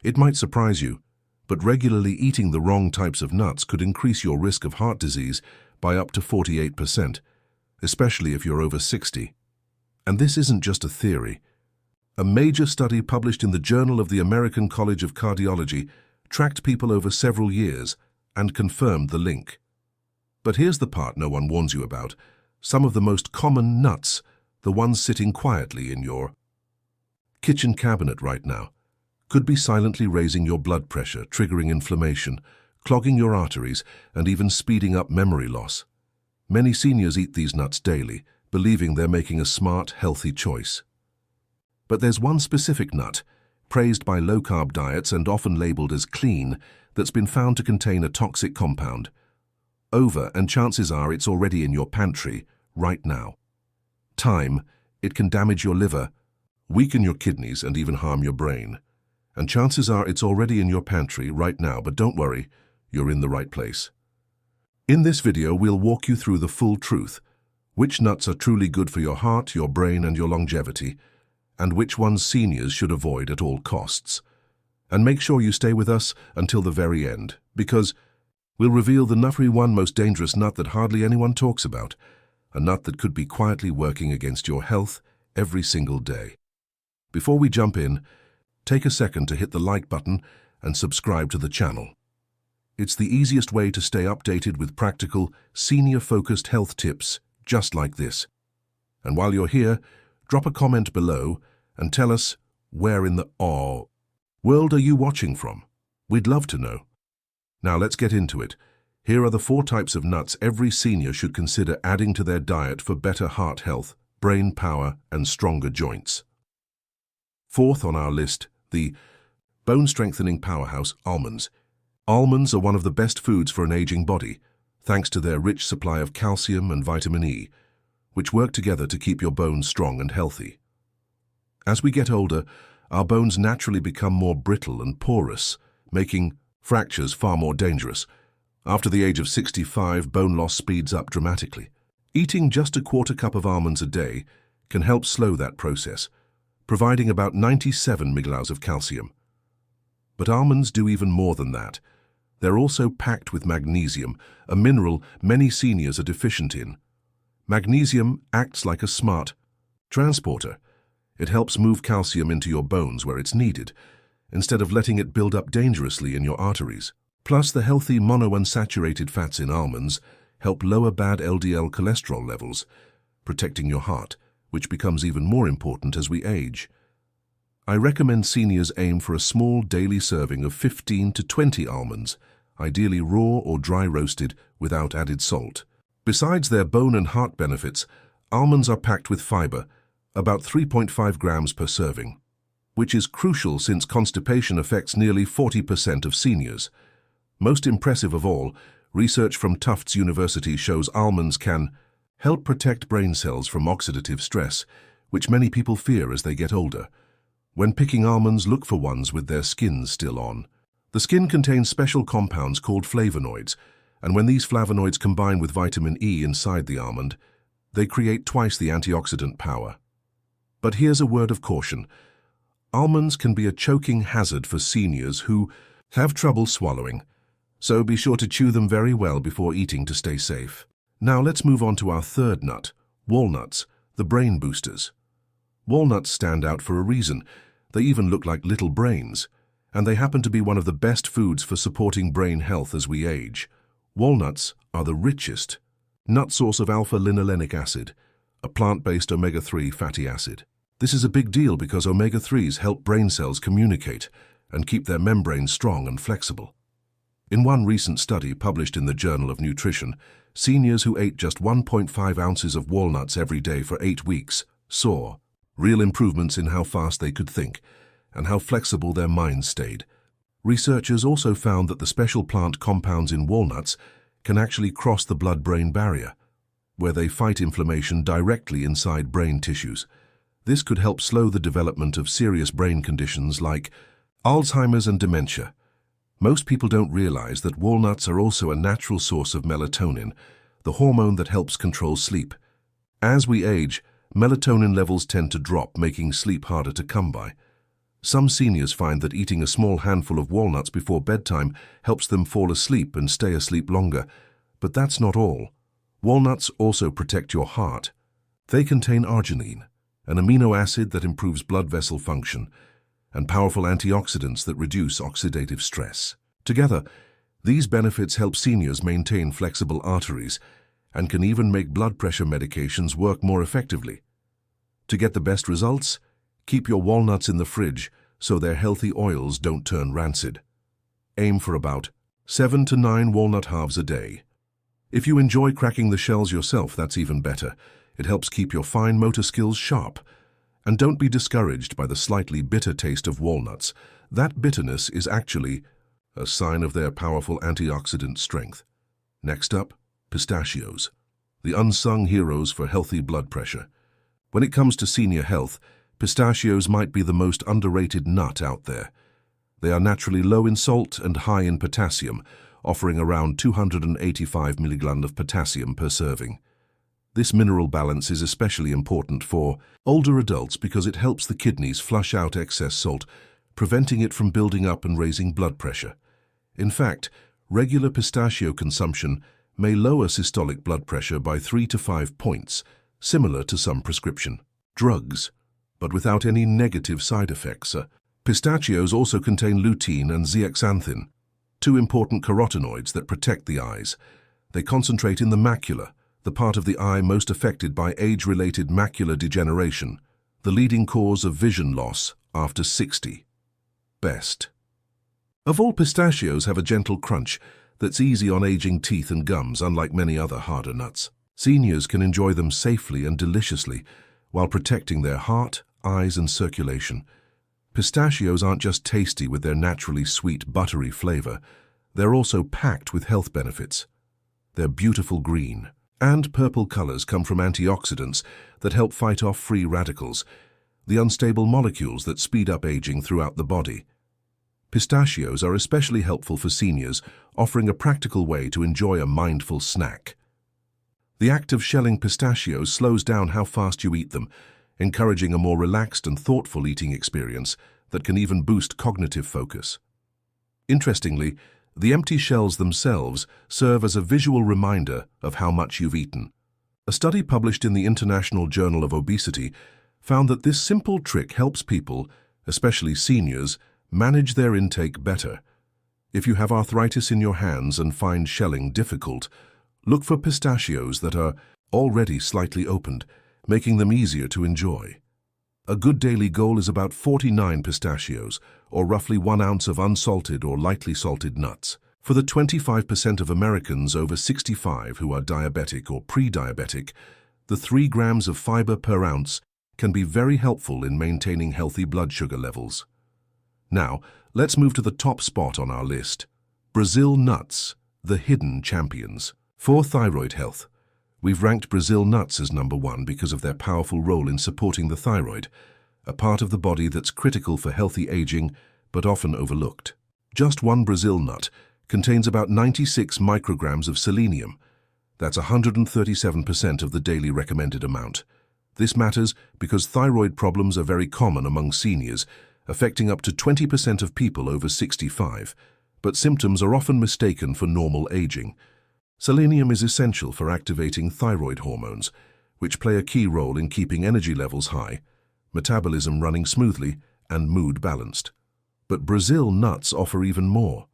It might surprise you, but regularly eating the wrong types of nuts could increase your risk of heart disease by up to 48%, especially if you're over 60. And this isn't just a theory. A major study published in the Journal of the American College of Cardiology tracked people over several years and confirmed the link. But here's the part no one warns you about. Some of the most common nuts, the ones sitting quietly in your kitchen cabinet right now, could be silently raising your blood pressure, triggering inflammation, clogging your arteries, and even speeding up memory loss. Many seniors eat these nuts daily, believing they're making a smart, healthy choice. But there's one specific nut, praised by low-carb diets and often labeled as clean, that's been found to contain a toxic compound. And chances are it's already in your pantry right now. It can damage your liver, weaken your kidneys, and even harm your brain. And chances are it's already in your pantry right now, but don't worry, you're in the right place. In this video, we'll walk you through the full truth, which nuts are truly good for your heart, your brain, and your longevity, and which ones seniors should avoid at all costs. And make sure you stay with us until the very end, because we'll reveal the number one most dangerous nut that hardly anyone talks about, a nut that could be quietly working against your health every single day. Before we jump in, take a second to hit the like button and subscribe to the channel. It's the easiest way to stay updated with practical, senior-focused health tips just like this. And while you're here, drop a comment below and tell us where in the world are you watching from? We'd love to know. Now let's get into it. Here are the 4 types of nuts every senior should consider adding to their diet for better heart health, brain power, and stronger joints. Fourth on our list, the bone-strengthening powerhouse, almonds. Almonds are one of the best foods for an aging body, thanks to their rich supply of calcium and vitamin E, which work together to keep your bones strong and healthy. As we get older, our bones naturally become more brittle and porous, making fractures far more dangerous. After the age of 65, bone loss speeds up dramatically. Eating just a quarter cup of almonds a day can help slow that process, providing about 97 mg of calcium. But almonds do even more than that. They're also packed with magnesium, a mineral many seniors are deficient in. Magnesium acts like a smart transporter. It helps move calcium into your bones where it's needed, instead of letting it build up dangerously in your arteries. Plus, the healthy monounsaturated fats in almonds help lower bad LDL cholesterol levels, protecting your heart, which becomes even more important as we age. I recommend seniors aim for a small daily serving of 15 to 20 almonds, ideally raw or dry roasted without added salt. Besides their bone and heart benefits, almonds are packed with fiber, about 3.5 grams per serving, which is crucial since constipation affects nearly 40% of seniors. Most impressive of all, research from Tufts University shows almonds can help protect brain cells from oxidative stress, which many people fear as they get older. When picking almonds, look for ones with their skins still on. The skin contains special compounds called flavonoids, and when these flavonoids combine with vitamin E inside the almond, they create twice the antioxidant power. But here's a word of caution. Almonds can be a choking hazard for seniors who have trouble swallowing, so be sure to chew them very well before eating to stay safe. Now let's move on to our third nut, walnuts, the brain boosters. Walnuts stand out for a reason. They even look like little brains, and they happen to be one of the best foods for supporting brain health as we age. Walnuts are the richest nut source of alpha-linolenic acid, a plant-based omega-3 fatty acid. This is a big deal because omega-3s help brain cells communicate and keep their membranes strong and flexible. In one recent study published in the Journal of Nutrition, seniors who ate just 1.5 ounces of walnuts every day for 8 weeks saw real improvements in how fast they could think and how flexible their minds stayed. Researchers also found that the special plant compounds in walnuts can actually cross the blood-brain barrier, where they fight inflammation directly inside brain tissues. This could help slow the development of serious brain conditions like Alzheimer's and dementia. Most people don't realize that walnuts are also a natural source of melatonin, the hormone that helps control sleep. As we age, melatonin levels tend to drop, making sleep harder to come by. Some seniors find that eating a small handful of walnuts before bedtime helps them fall asleep and stay asleep longer, but that's not all. Walnuts also protect your heart. They contain arginine, an amino acid that improves blood vessel function, and powerful antioxidants that reduce oxidative stress. Together, these benefits help seniors maintain flexible arteries and can even make blood pressure medications work more effectively. To get the best results, keep your walnuts in the fridge so their healthy oils don't turn rancid. Aim for about 7 to 9 walnut halves a day. If you enjoy cracking the shells yourself, that's even better. It helps keep your fine motor skills sharp. And don't be discouraged by the slightly bitter taste of walnuts. That bitterness is actually a sign of their powerful antioxidant strength. Next up, pistachios, the unsung heroes for healthy blood pressure. When it comes to senior health, pistachios might be the most underrated nut out there. They are naturally low in salt and high in potassium, offering around 285 milligrams of potassium per serving. This mineral balance is especially important for older adults because it helps the kidneys flush out excess salt, preventing it from building up and raising blood pressure. In fact, regular pistachio consumption may lower systolic blood pressure by 3 to 5 points, similar to some prescription drugs, but without any negative side effects. Pistachios also contain lutein and zeaxanthin, two important carotenoids that protect the eyes. They concentrate in the macula, the part of the eye most affected by age-related macular degeneration, the leading cause of vision loss after 60. Best of all, pistachios have a gentle crunch that's easy on aging teeth and gums, unlike many other harder nuts. Seniors can enjoy them safely and deliciously while protecting their heart, eyes, and circulation. Pistachios aren't just tasty with their naturally sweet, buttery flavor. They're also packed with health benefits. Their beautiful green and purple colors come from antioxidants that help fight off free radicals, the unstable molecules that speed up aging throughout the body. Pistachios are especially helpful for seniors, offering a practical way to enjoy a mindful snack. The act of shelling pistachios slows down how fast you eat them, encouraging a more relaxed and thoughtful eating experience that can even boost cognitive focus. Interestingly, the empty shells themselves serve as a visual reminder of how much you've eaten. A study published in the International Journal of Obesity found that this simple trick helps people, especially seniors, manage their intake better. If you have arthritis in your hands and find shelling difficult, look for pistachios that are already slightly opened, making them easier to enjoy. A good daily goal is about 49 pistachios, or roughly 1 ounce of unsalted or lightly salted nuts. For the 25% of Americans over 65 who are diabetic or pre-diabetic, the 3 grams of fiber per ounce can be very helpful in maintaining healthy blood sugar levels. Now, let's move to the top spot on our list. Brazil nuts, the hidden champions. For thyroid health, we've ranked Brazil nuts as number 1 because of their powerful role in supporting the thyroid, a part of the body that's critical for healthy aging but often overlooked. Just one Brazil nut contains about 96 micrograms of selenium. That's 137% of the daily recommended amount. This matters because thyroid problems are very common among seniors, affecting up to 20% of people over 65, but symptoms are often mistaken for normal aging. Selenium is essential for activating thyroid hormones, which play a key role in keeping energy levels high, metabolism running smoothly, and mood balanced. But Brazil nuts offer even more.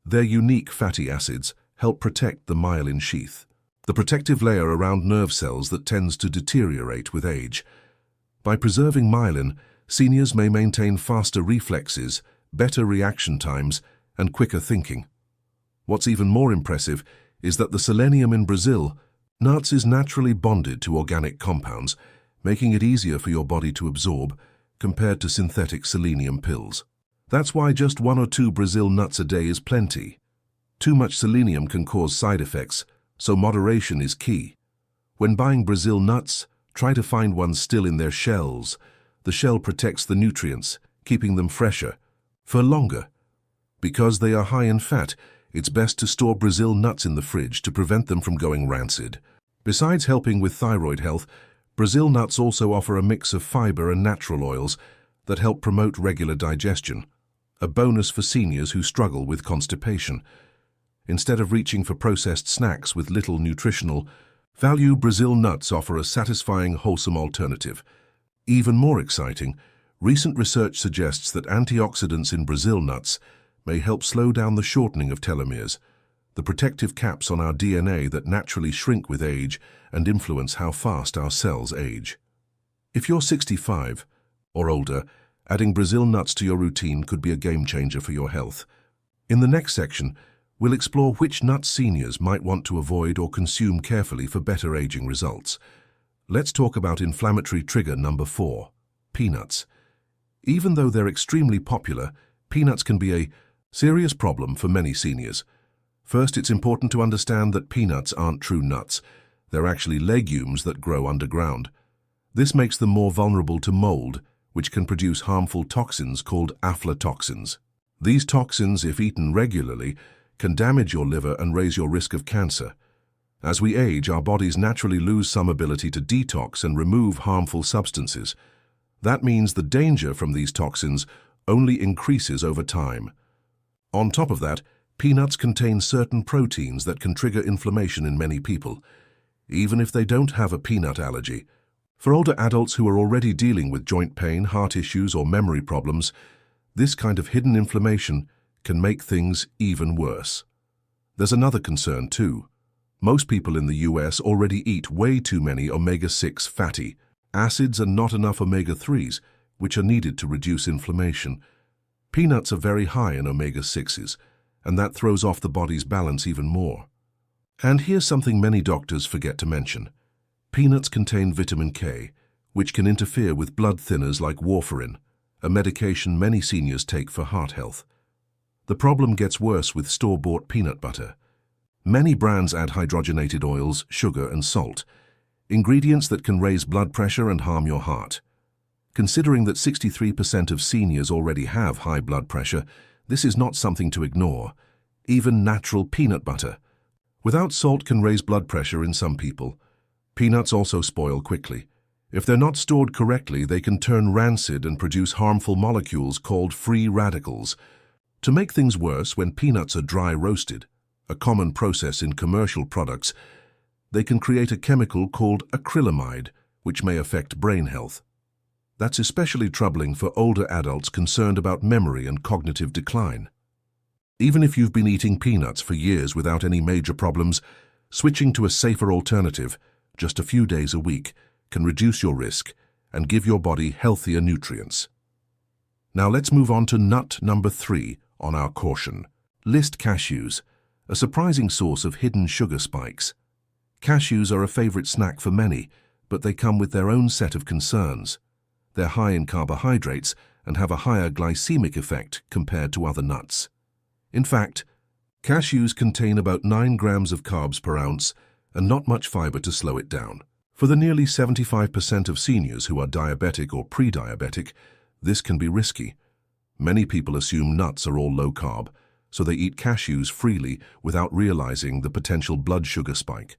Their unique fatty acids help protect the myelin sheath, the protective layer around nerve cells that tends to deteriorate with age. By preserving myelin, seniors may maintain faster reflexes, better reaction times, and quicker thinking. What's even more impressive is that the selenium in Brazil nuts is naturally bonded to organic compounds, making it easier for your body to absorb compared to synthetic selenium pills. That's why just 1 or 2 Brazil nuts a day is plenty. Too much selenium can cause side effects, so moderation is key. When buying Brazil nuts, try to find ones still in their shells. The shell protects the nutrients, keeping them fresher for longer. Because they are high in fat, it's best to store Brazil nuts in the fridge to prevent them from going rancid. Besides helping with thyroid health, Brazil nuts also offer a mix of fiber and natural oils that help promote regular digestion, a bonus for seniors who struggle with constipation. Instead of reaching for processed snacks with little nutritional value, Brazil nuts offer a satisfying, wholesome alternative. Even more exciting, recent research suggests that antioxidants in Brazil nuts may help slow down the shortening of telomeres, the protective caps on our DNA that naturally shrink with age and influence how fast our cells age. If you're 65 or older, adding Brazil nuts to your routine could be a game changer for your health. In the next section, we'll explore which nuts seniors might want to avoid or consume carefully for better aging results. Let's talk about inflammatory trigger number 4, peanuts. Even though they're extremely popular, peanuts can be a serious problem for many seniors. First, it's important to understand that peanuts aren't true nuts. They're actually legumes that grow underground. This makes them more vulnerable to mold, which can produce harmful toxins called aflatoxins. These toxins, if eaten regularly, can damage your liver and raise your risk of cancer. As we age, our bodies naturally lose some ability to detox and remove harmful substances. That means the danger from these toxins only increases over time. On top of that, peanuts contain certain proteins that can trigger inflammation in many people, even if they don't have a peanut allergy. For older adults who are already dealing with joint pain, heart issues, or memory problems, this kind of hidden inflammation can make things even worse. There's another concern too. Most people in the US already eat way too many omega-6 fatty acids and not enough omega-3s, which are needed to reduce inflammation. Peanuts are very high in omega-6s, and that throws off the body's balance even more. And here's something many doctors forget to mention. Peanuts contain vitamin K, which can interfere with blood thinners like warfarin, a medication many seniors take for heart health. The problem gets worse with store-bought peanut butter. Many brands add hydrogenated oils, sugar, and salt, ingredients that can raise blood pressure and harm your heart. Considering that 63% of seniors already have high blood pressure, this is not something to ignore. Even natural peanut butter without salt can raise blood pressure in some people. Peanuts also spoil quickly. If they're not stored correctly, they can turn rancid and produce harmful molecules called free radicals. To make things worse, when peanuts are dry roasted, a common process in commercial products, they can create a chemical called acrylamide, which may affect brain health. That's especially troubling for older adults concerned about memory and cognitive decline. Even if you've been eating peanuts for years without any major problems, switching to a safer alternative, just a few days a week, can reduce your risk and give your body healthier nutrients. Now let's move on to nut number 3 on our caution list: cashews, a surprising source of hidden sugar spikes. Cashews are a favorite snack for many, but they come with their own set of concerns. They're high in carbohydrates and have a higher glycemic effect compared to other nuts. In fact, cashews contain about 9 grams of carbs per ounce and not much fiber to slow it down. For the nearly 75% of seniors who are diabetic or pre-diabetic, this can be risky. Many people assume nuts are all low-carb, so they eat cashews freely without realizing the potential blood sugar spike.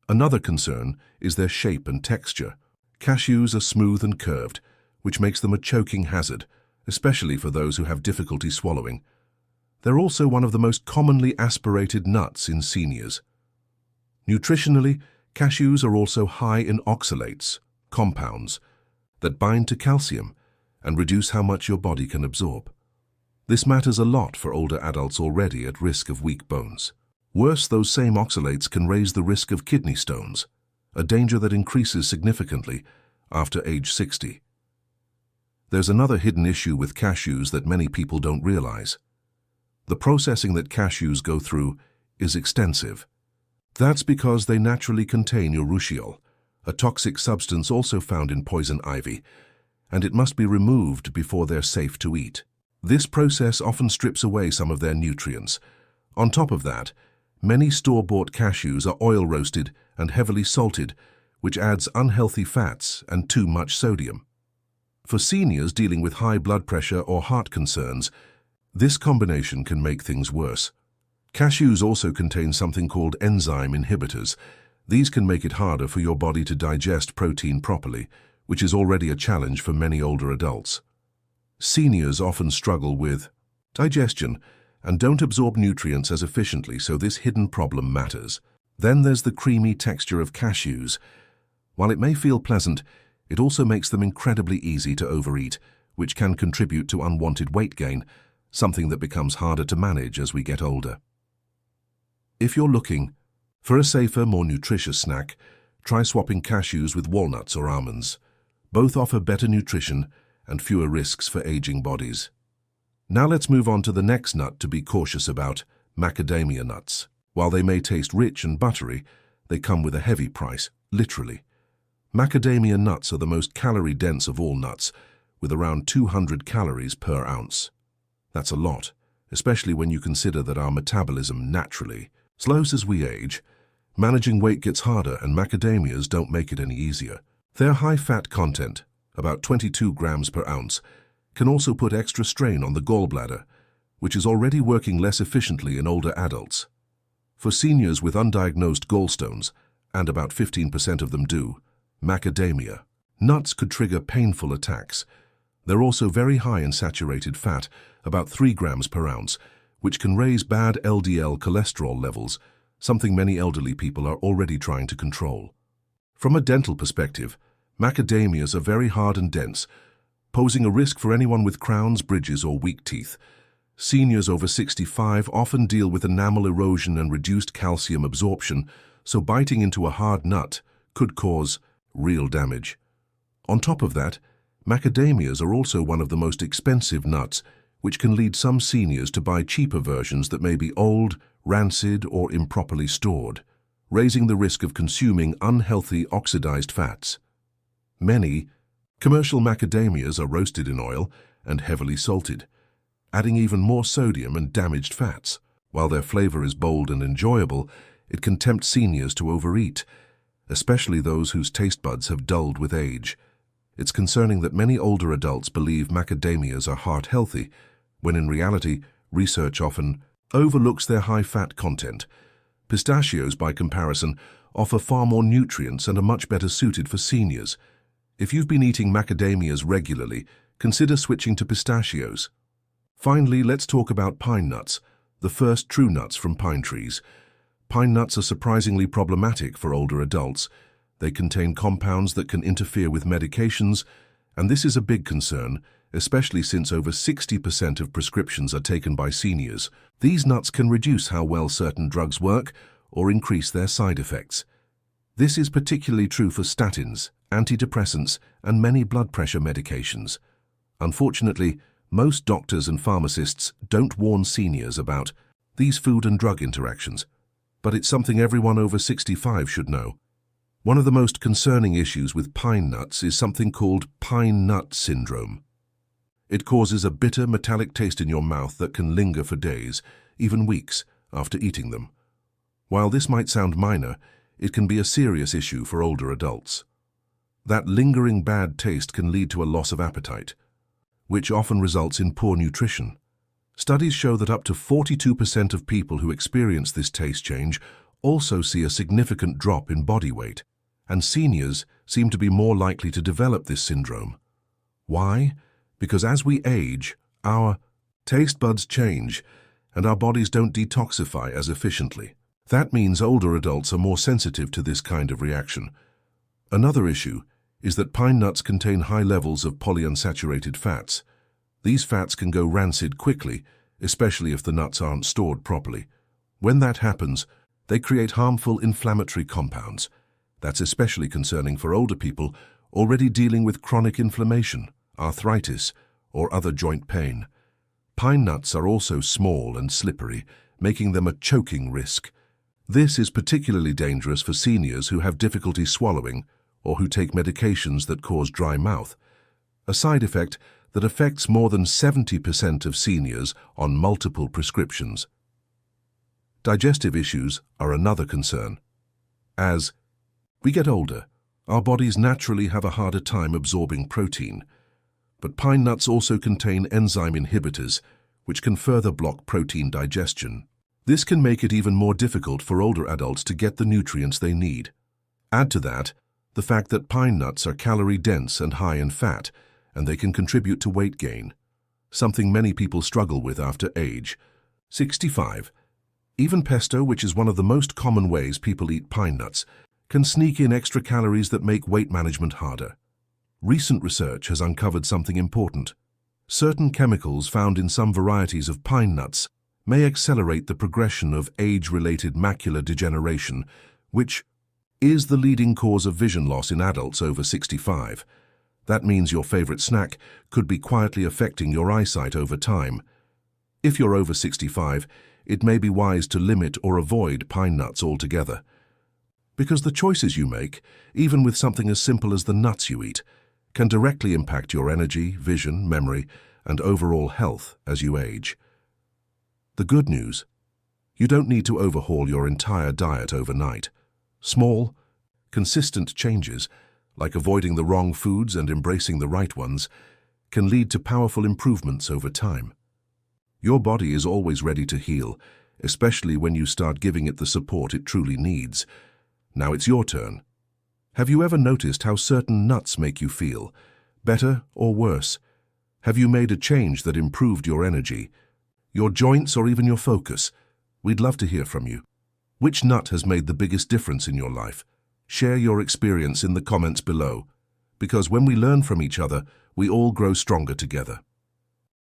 Another concern is their shape and texture. Cashews are smooth and curved, which makes them a choking hazard, especially for those who have difficulty swallowing. They're also one of the most commonly aspirated nuts in seniors. Nutritionally, cashews are also high in oxalates, compounds, that bind to calcium and reduce how much your body can absorb. This matters a lot for older adults already at risk of weak bones. Worse, those same oxalates can raise the risk of kidney stones, a danger that increases significantly after age 60. There's another hidden issue with cashews that many people don't realize. The processing that cashews go through is extensive. That's because they naturally contain urushiol, a toxic substance also found in poison ivy, and it must be removed before they're safe to eat. This process often strips away some of their nutrients. On top of that, many store-bought cashews are oil-roasted and heavily salted, which adds unhealthy fats and too much sodium. For seniors dealing with high blood pressure or heart concerns, this combination can make things worse. Cashews also contain something called enzyme inhibitors. These can make it harder for your body to digest protein properly, which is already a challenge for many older adults. Seniors often struggle with digestion and don't absorb nutrients as efficiently, so this hidden problem matters. Then there's the creamy texture of cashews. While it may feel pleasant, it also makes them incredibly easy to overeat, which can contribute to unwanted weight gain, something that becomes harder to manage as we get older. If you're looking for a safer, more nutritious snack, try swapping cashews with walnuts or almonds. Both offer better nutrition and fewer risks for aging bodies. Now let's move on to the next nut to be cautious about, macadamia nuts. While they may taste rich and buttery, they come with a heavy price, literally. Macadamia nuts are the most calorie-dense of all nuts, with around 200 calories per ounce. That's a lot, especially when you consider that our metabolism naturally slows as we age. Managing weight gets harder, and macadamias don't make it any easier. Their high fat content, about 22 grams per ounce, can also put extra strain on the gallbladder, which is already working less efficiently in older adults. For seniors with undiagnosed gallstones, and about 15% of them do, macadamia nuts could trigger painful attacks. They're also very high in saturated fat, about 3 grams per ounce, which can raise bad LDL cholesterol levels, something many elderly people are already trying to control. From a dental perspective, macadamias are very hard and dense, posing a risk for anyone with crowns, bridges, or weak teeth. Seniors over 65 often deal with enamel erosion and reduced calcium absorption, so biting into a hard nut could cause real damage. On top of that, macadamias are also one of the most expensive nuts, which can lead some seniors to buy cheaper versions that may be old, rancid, or improperly stored, raising the risk of consuming unhealthy oxidized fats. Many commercial macadamias are roasted in oil and heavily salted, adding even more sodium and damaged fats. While their flavor is bold and enjoyable, it can tempt seniors to overeat, especially those whose taste buds have dulled with age. It's concerning that many older adults believe macadamias are heart-healthy, when in reality, research often overlooks their high-fat content. Pistachios, by comparison, offer far more nutrients and are much better suited for seniors. If you've been eating macadamias regularly, consider switching to pistachios. Finally, let's talk about pine nuts, the first true nuts from pine trees. Pine nuts are surprisingly problematic for older adults. They contain compounds that can interfere with medications, and this is a big concern, especially since over 60% of prescriptions are taken by seniors. These nuts can reduce how well certain drugs work or increase their side effects. This is particularly true for statins, antidepressants, and many blood pressure medications. Unfortunately, most doctors and pharmacists don't warn seniors about these food and drug interactions, but it's something everyone over 65 should know. One of the most concerning issues with pine nuts is something called pine nut syndrome. It causes a bitter, metallic taste in your mouth that can linger for days, even weeks, after eating them. While this might sound minor, it can be a serious issue for older adults. That lingering bad taste can lead to a loss of appetite, which often results in poor nutrition. Studies show that up to 42% of people who experience this taste change also see a significant drop in body weight, and seniors seem to be more likely to develop this syndrome. Why? Because as we age, our taste buds change and our bodies don't detoxify as efficiently. That means older adults are more sensitive to this kind of reaction. Another issue is that pine nuts contain high levels of polyunsaturated fats. These fats can go rancid quickly, especially if the nuts aren't stored properly. When that happens, they create harmful inflammatory compounds. That's especially concerning for older people already dealing with chronic inflammation, arthritis, or other joint pain. Pine nuts are also small and slippery, making them a choking risk. This is particularly dangerous for seniors who have difficulty swallowing or who take medications that cause dry mouth, a side effect that affects more than 70% of seniors on multiple prescriptions. Digestive issues are another concern. As we get older, our bodies naturally have a harder time absorbing protein, but pine nuts also contain enzyme inhibitors, which can further block protein digestion. This can make it even more difficult for older adults to get the nutrients they need. Add to that the fact that pine nuts are calorie-dense and high in fat, and they can contribute to weight gain. something many people struggle with after age 65. Even pesto, which is one of the most common ways people eat pine nuts, can sneak in extra calories that make weight management harder. Recent research has uncovered something important. Certain chemicals found in some varieties of pine nuts may accelerate the progression of age-related macular degeneration, which is the leading cause of vision loss in adults over 65. That means your favorite snack could be quietly affecting your eyesight over time. If you're over 65, it may be wise to limit or avoid pine nuts altogether. Because the choices you make, even with something as simple as the nuts you eat, can directly impact your energy, vision, memory, and overall health as you age. The good news: you don't need to overhaul your entire diet overnight. Small, consistent changes, like avoiding the wrong foods and embracing the right ones, can lead to powerful improvements over time. Your body is always ready to heal, especially when you start giving it the support it truly needs. Now it's your turn. Have you ever noticed how certain nuts make you feel, better or worse? Have you made a change that improved your energy, your joints, or even your focus? We'd love to hear from you. Which nut has made the biggest difference in your life? Share your experience in the comments below, because when we learn from each other, we all grow stronger together.